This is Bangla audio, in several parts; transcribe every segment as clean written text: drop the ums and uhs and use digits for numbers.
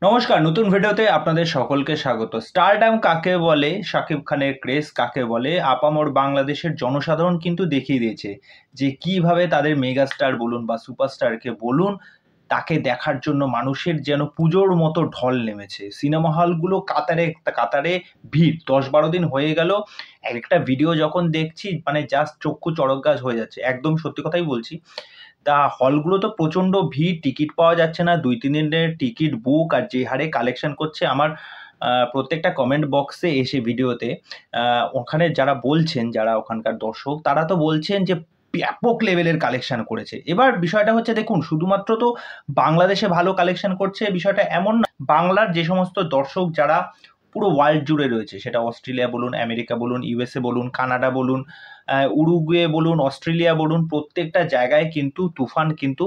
নমস্কার, নতুন ভিডিওতে আপনাদের সকলকে স্বাগত। স্টারডাম কাকে বলে, শাকিব খানের ক্রেজ কাকে বলে, আপামর বাংলাদেশের জনসাধারণ কিন্তু দেখিয়ে দিয়েছে যে কিভাবে তাদের মেগাস্টার বলুন বা সুপারস্টারকে বলুন, তাকে দেখার জন্য মানুষের যেন পুজোর মতো ঢল নেমেছে। সিনেমা হলগুলো কাতারে কাতারে ভিড়, ১০-১২ দিন হয়ে গেল। একটা ভিডিও যখন দেখছি মানে জাস্ট চক্ষু চড়ক গাছ হয়ে যাচ্ছে। একদম সত্যি কথাই বলছি। তা হলগুলো তো প্রচণ্ড ভিড়, টিকিট পাওয়া যাচ্ছে না, ২-৩ দিনের টিকিট বুক। আর যে হারে কালেকশন করছে আমার প্রত্যেকটা কমেন্ট বক্সে এসে ভিডিওতে ওখানে যারা বলছেন, যারা ওখানকার দর্শক, তারা তো বলছেন যে ব্যাপক লেভেলের কালেকশন করেছে। এবার বিষয়টা হচ্ছে, দেখুন, শুধুমাত্র তো বাংলাদেশে ভালো কালেকশন করছে বিষয়টা এমন না। বাংলার যে সমস্ত দর্শক যারা পুরো ওয়ার্ল্ড জুড়ে রয়েছে, সেটা অস্ট্রেলিয়া বলুন, আমেরিকা বলুন, ইউএসএ বলুন, কানাডা বলুন, উরুগুয়ে বলুন, অস্ট্রেলিয়া বলুন, প্রত্যেকটা জায়গায় কিন্তু তুফান কিন্তু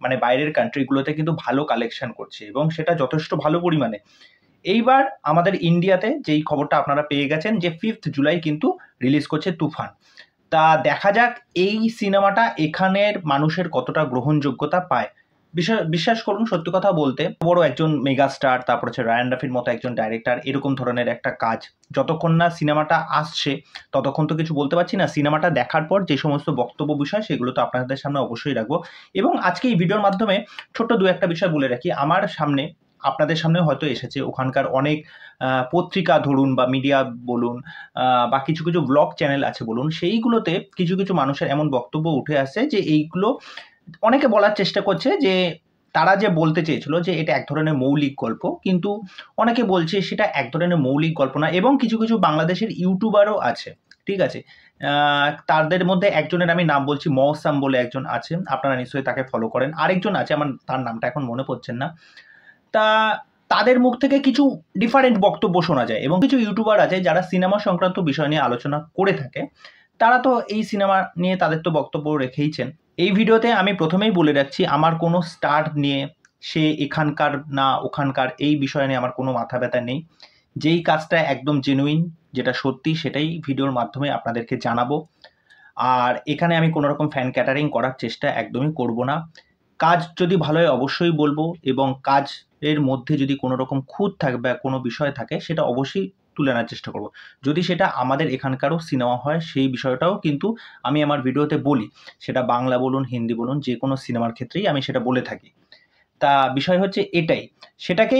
মানে বাইরের কান্ট্রিগুলোতে কিন্তু ভালো কালেকশন করছে এবং সেটা যথেষ্ট ভালো পরিমাণে। এইবার আমাদের ইন্ডিয়াতে যেই খবরটা আপনারা পেয়ে গেছেন যে 5th জুলাই কিন্তু রিলিজ করছে তুফান। তা দেখা যাক এই সিনেমাটা এখানের মানুষের কতটা গ্রহণযোগ্যতা পায়। বিশ্বাস করুন, সত্যি কথা বলতে, বড় একজন মেগাস্টার, তারপর হচ্ছে রায়ান রাফির মতো একজন ডাইরেক্টর, এরকম ধরনের একটা কাজ যতক্ষণ না সিনেমাটা আসছে ততক্ষণ তো কিছু বলতে পারছি না। সিনেমাটা দেখার পর যে সমস্ত বক্তব্য বিষয় সেগুলো তো আপনাদের সামনে অবশ্যই রাখবো। এবং আজকে এই ভিডিওর মাধ্যমে ছোট্ট দু একটা বিষয় বলে রাখি। আমার সামনে, আপনাদের সামনেও হয়তো এসেছে, ওখানকার অনেক পত্রিকা ধরুন বা মিডিয়া বলুন, বা কিছু কিছু ব্লগ চ্যানেল আছে বলুন, সেইগুলোতে কিছু কিছু মানুষের এমন বক্তব্য উঠে আসছে যে এইগুলো অনেকে বলার চেষ্টা করছে যে তারা যে বলতে চেয়েছিল যে এটা এক ধরনের মৌলিক গল্প, কিন্তু অনেকে বলছে সেটা এক ধরনের মৌলিক গল্প না। এবং কিছু কিছু বাংলাদেশের ইউটিউবারও আছে, ঠিক আছে, তাদের মধ্যে একজনের আমি নাম বলছি, মৌসাম বলে একজন আছেন, আপনারা নিশ্চয়ই তাকে ফলো করেন। আরেকজন আছে, আমার তার নামটা এখন মনে পড়ছেন না। তা তাদের মুখ থেকে কিছু ডিফারেন্ট বক্তব্য শোনা যায় এবং কিছু ইউটিউবার আছে যারা সিনেমা সংক্রান্ত বিষয় নিয়ে আলোচনা করে থাকে। তারা তো এই সিনেমা নিয়ে তাদের তো বক্তব্য রেখেইছেন। এই ভিডিওতে আমি প্রথমেই বলে রাখছি, আমার কোনো স্টার নিয়ে, সে এখানকার না ওখানকার, এই বিষয় নিয়ে আমার কোনো মাথা ব্যথা নেই। যেই কাজটা একদম জেনুইন, যেটা সত্যি, সেটাই ভিডিওর মাধ্যমে আপনাদেরকে জানাবো। আর এখানে আমি কোনো রকম ফ্যান ক্যাটারিং করার চেষ্টা একদমই করব না। কাজ যদি ভালো হয় অবশ্যই বলবো, এবং কাজের মধ্যে যদি কোনো রকম খুঁত থাকে বা কোনো বিষয় থাকে সেটা অবশ্যই তুলে আনার চেষ্টা করব। যদি সেটা আমাদের এখানকারও সিনেমা হয় সেই বিষয়টাও কিন্তু আমি আমার ভিডিওতে বলি। সেটা বাংলা বলুন, হিন্দি বলুন, যে কোনো সিনেমার ক্ষেত্রেই আমি সেটা বলে থাকি। তা বিষয় হচ্ছে এটাই, সেটাকে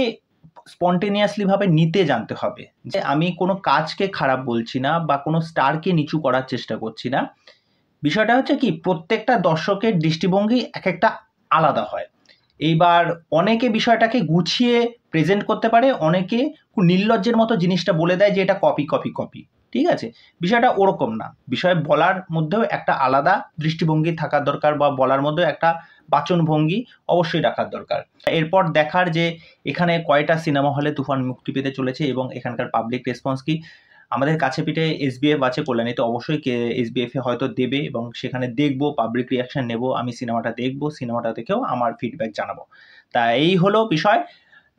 স্পন্টেনিয়াসলি ভাবে নিতে জানতে হবে যে আমি কোনো কাজকে খারাপ বলছি না বা কোনো স্টারকে নিচু করার চেষ্টা করছি না। বিষয়টা হচ্ছে কি, প্রত্যেকটা দর্শকের দৃষ্টিভঙ্গি এক একটা আলাদা হয়। এইবার অনেকে বিষয়টাকে গুছিয়ে প্রেজেন্ট করতে পারে, অনেকে খুব নির্লজ্জের মতো জিনিসটা বলে দেয় যে এটা কপি কপি কপি। ঠিক আছে, বিষয়টা ওরকম না। বিষয় বলার মধ্যেও একটা আলাদা দৃষ্টিভঙ্গি থাকার দরকার, বা বলার মধ্যেও একটা বাচনভঙ্গি অবশ্যই রাখার দরকার। এরপর দেখার যে এখানে কয়টা সিনেমা হলে তুফান মুক্তি পেতে চলেছে এবং এখানকার পাবলিক রেসপন্স কি। আমাদের কাছে পিঠে এসবিএফ আছে কল্যাণীতে, অবশ্যই এসবিএফ এ হয়তো দেবে এবং সেখানে দেখবো, পাবলিক রিয়াকশন নেব, আমি সিনেমাটা দেখবো, সিনেমাটা দেখেও আমার ফিডব্যাক জানাবো। তা এই হলো বিষয়।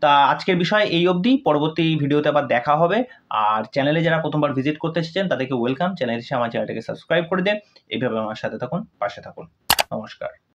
তা আজকের বিষয় এই অবধি, পরবর্তী ভিডিওতে আবার দেখা হবে। আর চ্যানেলে যারা প্রথমবার ভিজিট করতে এসেছেন তাদেরকে ওয়েলকাম, চ্যানেলে এসে আমার চ্যানেলটাকে সাবস্ক্রাইব করে দেন। এইভাবে আমার সাথে থাকুন, পাশে থাকুন। নমস্কার।